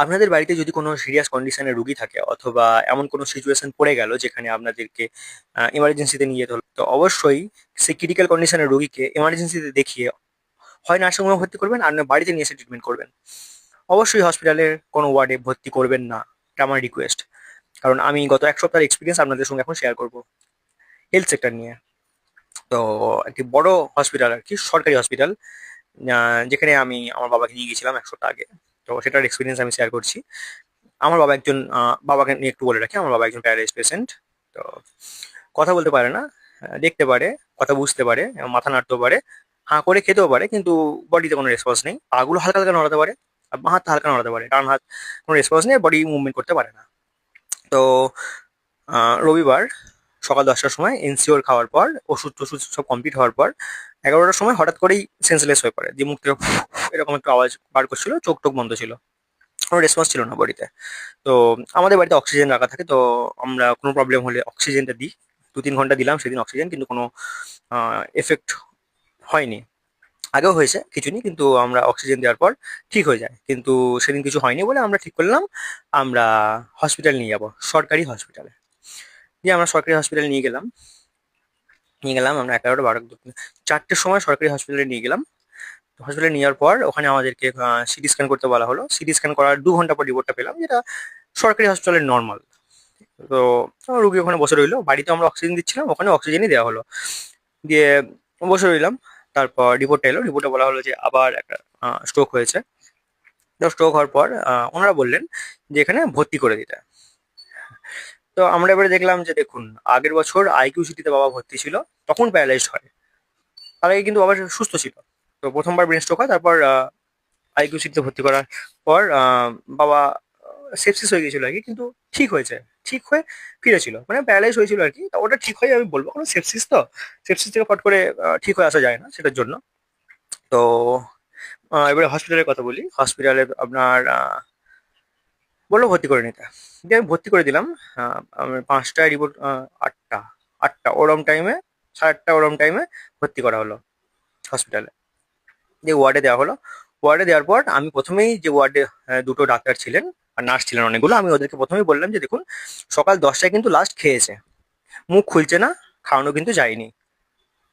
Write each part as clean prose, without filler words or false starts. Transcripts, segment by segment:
আপনাদের বাড়িতে যদি কোনো সিরিয়াস কন্ডিশনের রোগী থাকে অথবা এমন কোনো সিচুয়েশন পড়ে গেল যেখানে আপনাদেরকে ইমার্জেন্সিতে নিয়ে যেতে হলো, তো অবশ্যই সেই ক্রিটিক্যাল কন্ডিশনের রোগীকে ইমার্জেন্সিতে দেখিয়ে হয় নার্সিং হোমে ভর্তি করবেন আর না বাড়িতে নিয়ে এসে ট্রিটমেন্ট করবেন। অবশ্যই হসপিটালের কোনো ওয়ার্ডে ভর্তি করবেন না, এটা আমার রিকোয়েস্ট। কারণ আমি গত এক সপ্তাহের এক্সপিরিয়েন্স আপনাদের সঙ্গে এখন শেয়ার করব হেলথ সেক্টর নিয়ে। তো একটি বড় হসপিটাল আর কি, সরকারি হসপিটাল, যেখানে আমি আমার বাবাকে নিয়ে গেছিলাম এক সপ্তাহ আগে। তো সেটার এক্সপিরিয়েন্স আমি শেয়ার করছি। আমার বাবা একজন বাবাকে নিয়ে একটু বলে রাখি, আমার বাবা একজন প্যারালাইজ পেশেন্ট। তো কথা বলতে পারে না, দেখতে পারে, কথা বুঝতে পারে, মাথা নাড়তেও পারে, হাঁ করে খেতেও পারে, কিন্তু বডিতে কোনো রেসপন্স নেই। পাগুলো হালকা হালকা নড়াতে পারে, আর বাঁ হাতটা হালকা নড়াতে পারে, ডান হাত কোনো রেসপন্স নেই, বডি মুভমেন্ট করতে পারে না। তো রবিবার সকাল 10টার সময় এনসিওর খাওয়ার পর, ওষুধ টষুধ সব কমপ্লিট হওয়ার পর 11টার সময় হঠাৎ করেই সেন্সলেস হয়ে পড়ে, যে মুখ থেকে এরকম একটু আওয়াজ বার করছিল, চোখ টোক বন্ধ ছিল, কোনো রেসপন্স ছিল না বডিতে। তো আমাদের বাড়িতে অক্সিজেন রাখা থাকে, তো আমরা কোনো প্রবলেম হলে অক্সিজেনটা দিই। 2-3 ঘন্টা দিলাম সেদিন অক্সিজেন, কিন্তু কোনো এফেক্ট হয়নি। আগেও হয়েছে কিছু নি, কিন্তু আমরা অক্সিজেন দেওয়ার পর ঠিক হয়ে যায়। কিন্তু সেদিন কিছু হয়নি বলে আমরা ঠিক করলাম আমরা হসপিটাল নিয়ে যাব, সরকারি হসপিটালে। দিয়ে আমরা সরকারি হসপিটালে নিয়ে গেলাম আমরা 11টা 12টা 4টের সময় সরকারি হসপিটালে নিয়ে গেলাম। হসপিটালে নেওয়ার পর ওখানে আমাদেরকে সিটি স্ক্যান করতে বলা হলো। সিটি স্ক্যান করার 2 ঘন্টা পর রিপোর্টটা পেলাম, যেটা সরকারি হসপিটালের নর্মাল। তো রুগী ওখানে বসে রইলো, বাড়িতে আমরা অক্সিজেন দিচ্ছিলাম, ওখানে অক্সিজেনই দেওয়া হলো। দিয়ে বসে রইলাম। তারপর রিপোর্টটা এলো, রিপোর্টে বলা হলো যে আবার একটা স্ট্রোক হয়েছে। তো স্ট্রোক হওয়ার পর ওনারা বললেন যে এখানে ভর্তি করে দিতে। তো আমরা এবারে দেখলাম যে দেখুন, আগের বছর আইকিউ সিটিতে বাবা ভর্তি ছিল, তখন প্যারালাইজড হয়। তার আগে কিন্তু বাবা সুস্থ ছিল। তো প্রথমবার ব্রেন স্ট্রোক হয়, তারপর আইকিউ সিটিতে ভর্তি করার পর বাবা সেপসিস হয়ে গেছিল আর কি, কিন্তু ঠিক হয়েছে। ঠিক হয়ে ফিরেছিল, মানে প্যারালাইজ হয়েছিল আর কি, তা ওটা ঠিক হয়ে আমি বলবো, কারণ সেপসিস তো, সেপসিস থেকে ফট করে ঠিক হয়ে আসা যায় না, সেটার জন্য। তো এবারে হসপিটালের কথা বলি। হসপিটালে আপনার বললো ভর্তি করে নিতে। দিয়ে আমি ভর্তি করে দিলাম। আমার 5টায় রিপোর্ট, 8টা, 8টা ওরম টাইমে, 8:30 ওরম টাইমে ভর্তি করা হলো হসপিটালে। দিয়ে ওয়ার্ডে দেওয়া হলো। ওয়ার্ডে দেওয়ার পর আমি প্রথমেই যে ওয়ার্ডে দুটো ডাক্তার ছিলেন আর নার্স ছিলেন অনেকগুলো, আমি ওদেরকে প্রথমেই বললাম যে দেখুন, সকাল 10টায় কিন্তু লাস্ট খেয়েছে, মুখ খুলছে না, খাওয়ানো কিন্তু যায়নি।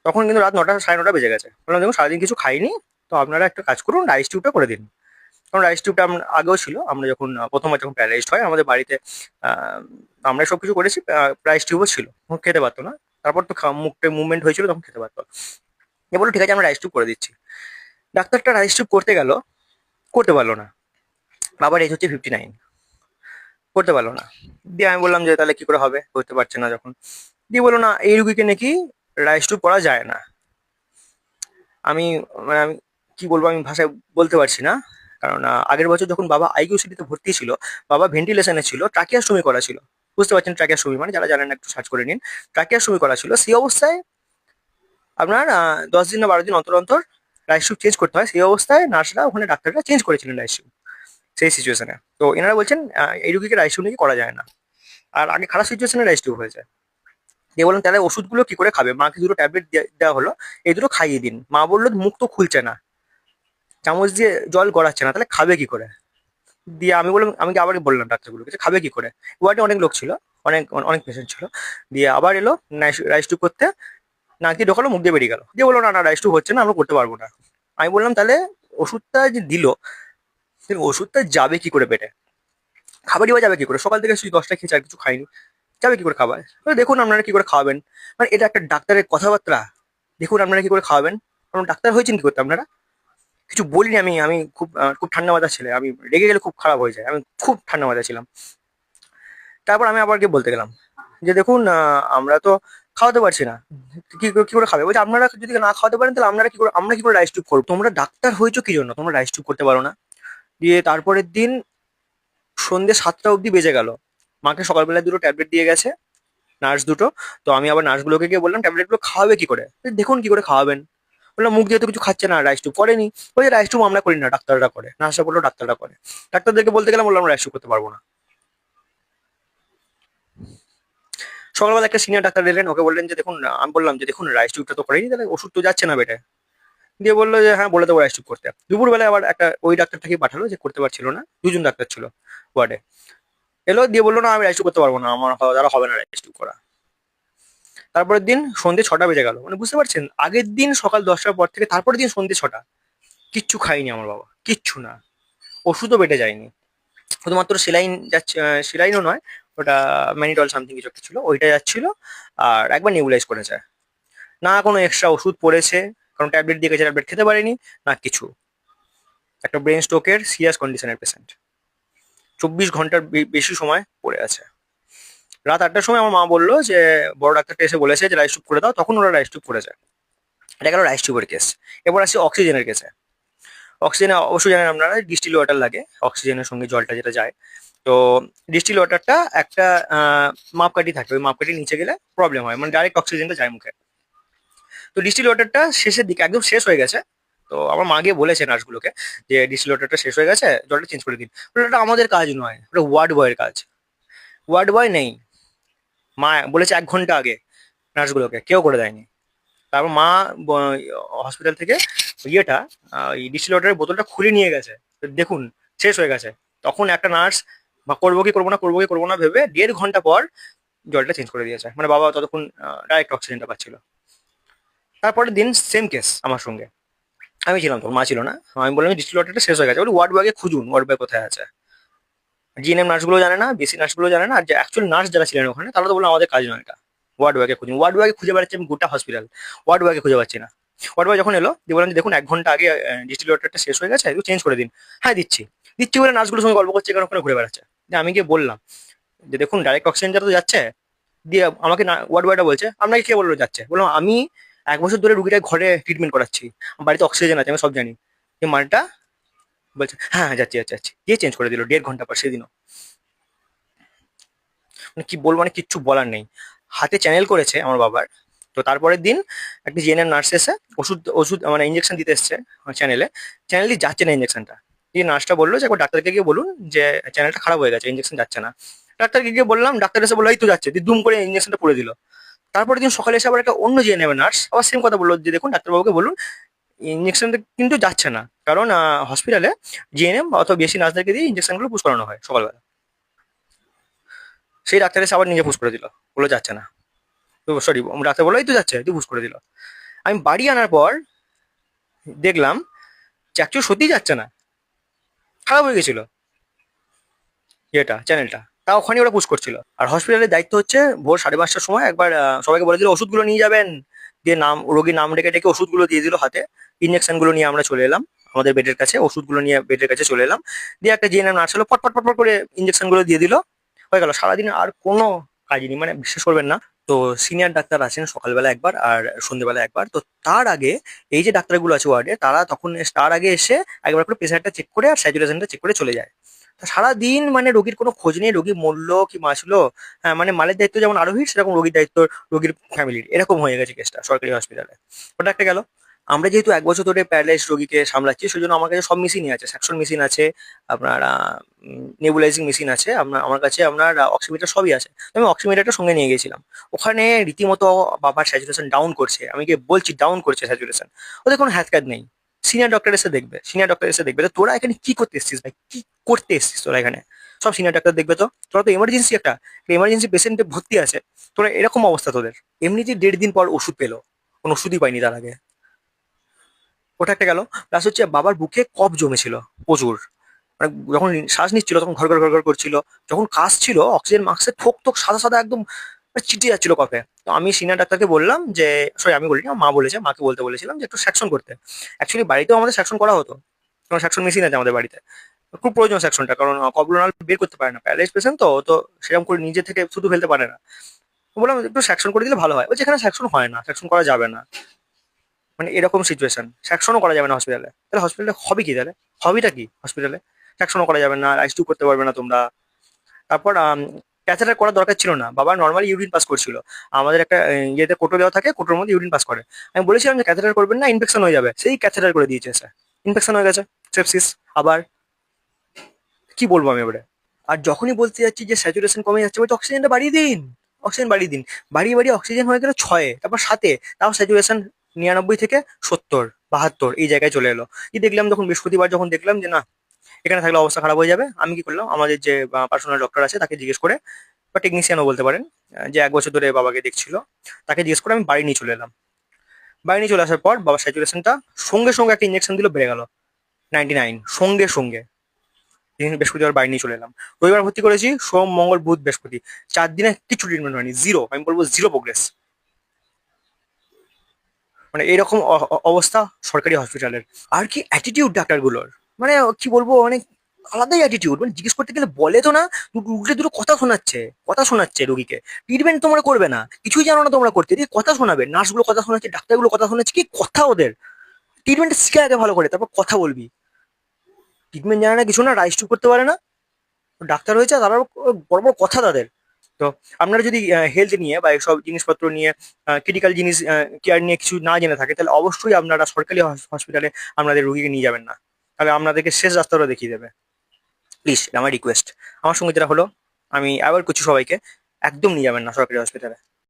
তখন কিন্তু রাত 9টা 9:30 বেজে গেছে। বললাম দেখুন, সারাদিন কিছু খাইনি, তো আপনারা একটা কাজ করুন, রাইস টিউবটা করে দিন। কারণ রাইস টিউবটা আগেও ছিল, আমরা যখন প্রথমবার যখন প্যারালাইজড হয় আমাদের বাড়িতে, আহ, আমরা সব কিছু করেছি, রাইস টিউবও ছিল, খেতে পারতো না। তারপর তো মুখটা মুভমেন্ট হয়েছিল, তখন খেতে পারতো। এ বললো ঠিক আছে, আমরা রাইস টিউব করে দিচ্ছি। ডাক্তারটা রাইস টিউব করতে গেল, করতে পারলো না। বাবার এজ হচ্ছে 59, করতে পারলো না। দিয়ে আমি বললাম যে তাহলে কি করে হবে, করতে পারছে না যখন। দিয়ে বললো না, এই রুগীকে নাকি রাইস টিউব করা যায় না। আমি মানে আমি কি বলবো, আমি ভাষায় বলতে পারছি না। কারণ আগের বছর যখন বাবা আইকিউ সিটিতে ভর্তি ছিল, বাবা ভেন্টিলেশনে ছিল, ট্রাকিয়াস্টমি করা ছিল। বুঝতে পারছেন ট্রাকিয়াস্টমি মানে, যারা জানেন না একটু সার্চ করে নিন। ট্রাকিয়াস্টমি করা ছিল, সেই অবস্থায় আপনার 10 দিন না 12 দিন অন্তর অন্তর রাইস টিউব চেঞ্জ করতে হয়। সেই অবস্থায় নার্সরা ওখানে ডাক্তাররা চেঞ্জ করেছিলেন রাইস টিউব, সেই সিচুয়েশনে। তো এনারা বলছেন এই রুগীকে রাইস টিউব নাকি করা যায় না, আর আগে খারাপ সিচুয়েশনে রাইস টিউব হয়েছে। দিয়ে বললেন তাহলে ওষুধগুলো কি করে খাবে, মাকে দুটো ট্যাবলেট দেওয়া হলো, এই দুটো খাইয়ে দিন। মা বললো মুখ তো খুলছে না, চামচ দিয়ে জল গড়াচ্ছে না, তাহলে খাবে কি করে? দিয়ে আমি বললাম, আমি আবার বললাম ডাক্তারগুলোকে যে খাবে কি করে। ওয়ার্ডে অনেক লোক ছিল, অনেক অনেক পেশেন্ট ছিল। দিয়ে আবার এলো রাইস টিউব করতে, নাক দিয়ে ঢোকালো, মুখ দিয়ে বেরিয়ে গেল। দিয়ে বললো না না, রাইস টিউব হচ্ছে না, আমরা করতে পারবো না। আমি বললাম তাহলে ওষুধটা যে দিল, ওষুধটা যাবে কি করে পেটে, খাবারই বা যাবে কি করে? সকাল থেকে সেই 10টা খেয়েছে, আর কিছু খাইনি, যাবে কি করে খাবার? দেখুন আপনারা কি করে খাওয়াবেন, মানে এটা একটা ডাক্তারের কথাবার্তা? দেখুন আপনারা কি করে খাওয়াবেন, কারণ ডাক্তার হয়েছেন কি করতে আপনারা? কিছু বলিনি আমি, আমি খুব ঠান্ডা মাথা ছেলে, আমি রেগে গেলে খুব খারাপ হয়ে যায়, আমি খুব ঠান্ডা মাথা ছিলাম। তারপর আমি আবার গিয়ে বলতে গেলাম যে দেখুন, আমরা তো খাওয়াতে পারছি না, কি করে খাবে? বলছে আপনারা যদি না খাওয়াতে পারেন তাহলে আপনারা কি করে, আমরা কি করে রাইস টিউব করবো? তোমরা ডাক্তার হয়েছো কি জন্য, তোমরা রাইস টিউব করতে পারো না? দিয়ে তারপরের দিন সন্ধ্যে 7টা অবধি বেজে গেল, মাকে সকালবেলায় দুটো ট্যাবলেট দিয়ে গেছে নার্স দুটো। তো আমি আবার নার্সগুলোকে গিয়ে বললাম ট্যাবলেটগুলো খাওয়াবে কি করে, দেখুন কি করে খাওয়াবেন। বললাম মুখ দিয়ে তো কিছু খাচ্ছে না, রাইস টিউব করেনি। ওই যে রাইস টিউব আমরা করি না, ডাক্তাররা করে। নার্সরা বললো ডাক্তাররা করে। ডাক্তারদেরকে বলতে গেলাম, বললাম রাইস টিউব করতে পারবো না। সকালবেলা একটা সিনিয়র ডাক্তার এলেন, ওকে বললেন যে দেখুন, আমি বললাম যে দেখুন রাইস টিউবটা তো করেনি, তাহলে ওষুধ তো যাচ্ছে না বেটে। দিয়ে বললো যে হ্যাঁ বলে দেবো রাইস টিউব করতে। দুপুরবেলায় আবার একটা ওই ডাক্তারটাকে পাঠালো, যে করতে পারছিল না, দুজন ডাক্তার ছিল ওয়ার্ডে। এলো দিয়ে বললো না আমি রাইস টিউব করতে পারবো না, আমার দ্বারা হবে না রাইস টিউব করা। তারপরের দিন সন্ধ্যে 6টা বেজে গেল, মানে বুঝতে পারছেন, আগের দিন সকাল 10টার পর থেকে তারপরের দিন সন্ধ্যে 6টা, কিচ্ছু খাইনি আমার বাবা, কিচ্ছু না, ওষুধও বেটে যায়নি, শুধুমাত্র সেলাইন যাচ্ছে, সেলাইনও নয়, ওটা ম্যানিডল সামথিং কিছু একটা ছিল, ওইটা যাচ্ছিল, আর একবার নেবুলাইজ করেছে। না কোনো এক্সট্রা ওষুধ পড়েছে, কারণ ট্যাবলেট দিয়ে গেছে, ট্যাবলেট খেতে পারেনি, না কিছু। একটা ব্রেন স্ট্রোকের সিরিয়াস কন্ডিশনের পেশেন্ট, 24 ঘন্টার বেশি সময় পড়ে আছে। রাত 8টার সময় আমার মা বললো যে বড় ডাক্তারটা এসে বলেছে যে রাইস টিউব করে দাও, তখন ওরা রাইস টিউব করেছে। এটা গেল রাইস টিউবের কেস। এবার আসছে অক্সিজেনের কেসে। অক্সিজেনে অবশ্যই জানেন আপনারা ডিস্টিল ওয়াটার লাগে অক্সিজেনের সঙ্গে, জলটা যেটা যায়। তো ডিস্টিল ওয়াটারটা একটা মাপকাঠি থাকে, ওই মাপকাঠি নিচে গেলে প্রবলেম হয়, মানে ডাইরেক্ট অক্সিজেনটা যায় মুখে। তো ডিস্টিল ওয়াটারটা শেষের দিকে একদম শেষ হয়ে গেছে। তো আমার মা গিয়ে বলেছে নার্সগুলোকে যে ডিস্টিল ওয়াটারটা শেষ হয়ে গেছে, জলটা চেঞ্জ করে দিন। ওটা আমাদের কাজ নয়, ওটা ওয়ার্ড বয়ের কাজ। ওয়ার্ড বয় নেই, মা বলেছে 1 ঘন্টা আগে নার্সগুলোকে, কেউ করে দেয়নি। তারপর মা হসপিটাল থেকে ইয়েটা ওই ডিস্টিল ওয়াটারের বোতলটা খুলে নিয়ে গেছে, তো দেখুন শেষ হয়ে গেছে। তখন একটা নার্স বা করবো কি করবো না, করবো কি করবো না ভেবে 1.5 ঘন্টা পর জলটা চেঞ্জ করে দিয়েছে, মানে বাবা ততক্ষণ ডাইরেক্ট অক্সিজেনটা পাচ্ছিল। তারপরের দিন সেম কেস আমার সঙ্গে, আমি ছিলাম, তো মা ছিল না। আমি বললাম ডিস্টিল ওয়াটারটা শেষ হয়ে গেছে, বলি ওয়ার্ড বয়কে খুঁজুন, ওয়ার্ড বয় কোথায় আছে। জিএনএম নার্সগুলো জানে না, বেসি নার্সগুলো জানে না, আর যে অ্যাকচুয়াল নার্স যারা ছিলেন ওখানে তারা তো বললো আমাদের কাজ নয় এটা, ওয়ার্ড বয়কে খুঁজুন। ওয়ার্ড বয়কে খুঁজে বেড়াচ্ছি আমি গোটা হসপিটাল, ওয়ার্ড বয়কে খুঁজে পাচ্ছি না। ওয়ার্ড বয় যখন এলো দিয়ে বললাম যে দেখুন 1 ঘন্টা আগে ডিস্টিল ওয়াটারটা শেষ হয়ে গেছে, একটু চেঞ্জ করে দিন। হ্যাঁ দিচ্ছি দিচ্ছি বলে নার্সগুলোর সঙ্গে গল্প করছে, কারণ ওখানে ঘুরে বেড়াচ্ছে। দিয়ে আমি গিয়ে বললাম যে দেখুন ডাইরেক্ট অক্সিজেনটা তো যাচ্ছে। দিয়ে আমাকে ওয়ার্ড বয়টা বলছে আপনাকে কে বললো যাচ্ছে, বললাম আমি 1 বছর ধরে রুগীটা ঘরে ট্রিটমেন্ট করাচ্ছি, আমার বাড়িতে অক্সিজেন আছে আমি সব জানি। যে মালটা বলছে হ্যাঁ হ্যাঁ যাচ্ছি যাচ্ছি যাচ্ছি, দিয়ে চেঞ্জ করে দিল 1.5 ঘন্টা পর সেদিনও। মানে কি বলবো, মানে কিচ্ছু বলার নেই। হাতে চ্যানেল করেছে আমার বাবার। তো তারপরের দিন একটা জিএনএম নার্স এসে ওষুধ ওষুধ মানে ইঞ্জেকশন দিতে এসছে চ্যানেলে, চ্যানেলটি যাচ্ছে না ইঞ্জেকশনটা। এই নার্সটা বললো যে একবার ডাক্তারকে গিয়ে বলুন যে চ্যানেলটা খারাপ হয়ে গেছে, ইঞ্জেকশন যাচ্ছে না। ডাক্তারকে গিয়ে বললাম, ডাক্তার এসে বললো এই তো যাচ্ছে, দিয়ে দুম করে ইঞ্জেকশনটা পড়ে দিল। তারপরের দিন সকালে এসে আবার একটা অন্য জিএনএম নার্স আবার সেম কথা বললো যে দেখুন ডাক্তারবাবুকে বলুন ইঞ্জেকশনটা কিন্তু যাচ্ছে না, কারণ হসপিটালে জিএনএম অথবা বেশি নার্সদেরকে দিয়ে ইঞ্জেকশনগুলো পুশ করানো হয় সকালবেলা। সেই ডাক্তার এসে আবার নিজে পুশ করে দিল, বলে যাচ্ছে না। তো সরি, ডাক্তার বললো এই তো যাচ্ছে, তুই পুশ করে দিল। আমি বাড়ি আনার পর দেখলাম যে অ্যাকচুয়ালি সত্যিই যাচ্ছে না, খারাপ হয়ে গেছিল ইয়েটা চ্যানেলটা, তা ওখানে ওরা পুশ করছিল। আর হসপিটালের দায়িত্ব হচ্ছে ভোর 5:30টার সময় একবার সবাইকে বলে দিল ওষুধগুলো নিয়ে যাবেন, দিয়ে নাম রোগীর নাম ডেকে ডেকে ওষুধগুলো দিয়ে দিল হাতে। ইঞ্জেকশনগুলো নিয়ে আমরা চলে এলাম আমাদের বেডের কাছে, ওষুধগুলো নিয়ে বেডের কাছে চলে এলাম। দিয়ে একটা জিএনএম নার্স হলো, পট পট পট পট করে ইঞ্জেকশনগুলো দিয়ে দিল, হয়ে গেল। সারাদিন আর কোনো কাজই নেই, মানে বিশ্বাস করবেন না। তো সিনিয়র ডাক্তার আছেন সকালবেলা একবার আর সন্ধ্যেবেলা একবার। তো তার আগে এই যে ডাক্তারগুলো আছে ওয়ার্ডে, তারা তখন তার আগে এসে একবার করে প্রেশারটা চেক করে আর স্যাচুরেশনটা চেক করে চলে যায়। তো সারাদিন মানে রোগীর কোনো খোঁজ নেই, রোগী মরলো কি বাঁচলো। হ্যাঁ মানে মালের দায়িত্ব যেমন আরোহীর, সেরকম রোগীর দায়িত্ব রোগীর ফ্যামিলির, এরকম হয়ে গেছে কেসটা সরকারি হসপিটালে। ওটা একটা গেল। আমরা যেহেতু 1 বছর ধরে প্যারালাইজ রোগীকে সামলাচ্ছি, সেই জন্য আমার কাছে সব মেশিনই আছে, সাকশন মেশিন আছে, আপনার নেবুলাইজিং মেশিন আছে, আমার কাছে আপনার অক্সিমিটার সবই আছে। তো আমি অক্সিমিটারটা সঙ্গে নিয়ে গেছিলাম। ওখানে রীতিমতো বাবার স্যাচুরেশন ডাউন করছে, আমি গিয়ে বলছি ডাউন করছে স্যাচুরেশন, ওদের কোনো হ্যাত কাজ নেই। সিনিয়র ডক্টর এসে দেখবে, সিনিয়র ডক্টর এসে দেখবে। তো তোরা এখানে কি করতে এসছিস ভাই, কি করতে এসছিস তোরা এখানে? সব সিনিয়র ডাক্তার দেখবে। তো তোরা তো এমার্জেন্সি, একটা এমার্জেন্সি পেশেন্টে ভর্তি আছে, তোরা এরকম অবস্থা তোদের। এমনিতে 1.5 দিন পর ওষুধ পেলো, কোনো ওষুধই পাইনি তার আগে। ওটা একটা গেল। প্লাস হচ্ছে বাবার বুকে কফ জমেছিল প্রচুর, মানে যখন শ্বাস নিচ্ছিল তখন ঘর ঘর ঘর ঘর করছিল, যখন কাশছিল অক্সিজেন মাস্কে ঠোক ঠোক সাদা সাদা একদম চিটে যাচ্ছিল কফে। তো আমি সিনিয়র ডাক্তারকে বললাম যে, সরি আমি বলিনি, আমার মা বলেছে, মাকে বলতে বলেছিলাম যে একটু সেকশন করতে। অ্যাকচুয়ালি বাড়িতেও আমাদের সেকশন করা হতো, কারণ সেকশন মেশিন আছে আমাদের বাড়িতে। খুব প্রয়োজন সেকশনটা, কারণ কফগুলো নাহলে বের করতে পারে না, প্যারালাইজ পেশেন্ট তো তো সেরকম করে নিজে থেকে শুধু ফেলতে পারে না। তো বললাম একটু সেকশন করে দিলে ভালো হয়। বলছে এখানে সেকশন হয় না, সেকশন করা যাবে না, মানে এরকম সিচুয়েশন, সেকশনও করা যাবে না হসপিটালে। তাহলে হসপিটালে হবে কি, তাহলে হবিটা কি হসপিটালে? সেকশনও করা যাবে না, আইসিইউ করতে পারবে না তোমরা। তারপর ক্যাথেটার করার দরকার ছিল না, বাবা নর্মালি ইউরিন পাস করছিল। আমাদের একটা ইয়েতে কোটো দেওয়া থাকে, কোটোর মধ্যে ইউরিন পাস করে। আমি বলেছিলাম যে ক্যাথেটার করবেন না, ইনফেকশন হয়ে যাবে, সেই ক্যাথেটার করে দিয়েছে স্যার, ইনফেকশন হয়ে গেছে, সেপসিস। আবার কি বলবো আমি এবারে? আর যখনই বলতে যাচ্ছি যে স্যাচুরেশন কমে যাচ্ছে, বলছে অক্সিজেনটা বাড়িয়ে দিন, অক্সিজেন বাড়িয়ে দিন। বাড়িয়ে বাড়িয়ে অক্সিজেন হয়ে গেল 6-এ, তারপর 7-এ, তাও স্যাচুরেশন 99 থেকে 70 72 এই জায়গায় চলে এলো। কি দেখলাম যখন বৃহস্পতিবার যখন দেখলাম যে না, এখানে থাকলে অবস্থা খারাপ হয়ে যাবে, আমি কি করলাম আমাদের যে পার্সোনাল ডক্টর আছে তাকে জিজ্ঞেস করে, বা টেকনিশিয়ানও বলতে পারেন, যে 1 বছর ধরে বাবাকে দেখছিল, তাকে জিজ্ঞেস করে আমি বাড়ি নিয়ে চলে এলাম। বাড়ি নিয়ে চলে আসার পর বাবার স্যাচুরেশনটা সঙ্গে সঙ্গে একটা ইঞ্জেকশন দিল, বেড়ে গেল 99 সঙ্গে সঙ্গে। বৃহস্পতিবার বাড়ি নিয়ে চলে এলাম। রবিবার ভর্তি করেছি, সোম মঙ্গল বুধ বৃহস্পতি, 4 দিনে কিছু ট্রিটমেন্ট হয়নি, জিরো, আমি বলবো জিরো প্রোগ্রেস। মানে এরকম অবস্থা সরকারি হসপিটালের। আর কি অ্যাটিটিউড ডাক্তারগুলোর, মানে কি বলবো, মানে আলাদাই অ্যাটিটিউড। মানে জিজ্ঞেস করতে গেলে বলে তো না, উল্টে দুটো কথা শোনাচ্ছে রোগীকে। ট্রিটমেন্ট তোমরা করবে না, কিছুই জানো না তোমরা করতে, দিয়ে কথা শোনাবে, নার্সগুলো কথা শোনাচ্ছে, ডাক্তারগুলো কথা শোনাচ্ছে, কি কথা ওদের! ট্রিটমেন্ট শিখে আগে ভালো করে, তারপর কথা বলবি। ট্রিটমেন্ট জানে না, কিছু না, রাইস করতে পারে না, ডাক্তার হয়েছে তারা বড় বড় কথা তাদের। তো আপনারা যদি হেলথ নিয়ে বা এইসব জিনিসপত্র নিয়ে, ক্রিটিক্যাল জিনিস কেয়ার নিয়ে কিছু না জেনে থাকে, তাহলে অবশ্যই আপনারা সরকারি হসপিটালে আপনাদের রোগীকে নিয়ে যাবেন না, তাহলে আপনাদেরকে শেষ রাস্তাটা দেখিয়ে দেবে। প্লিজ, এটা আমার রিকোয়েস্ট। আমার সঙ্গে যেটা হলো, আমি অ্যাভয়েড করছি সবাইকে, একদম নিয়ে যাবেন না সরকারি হসপিটালে।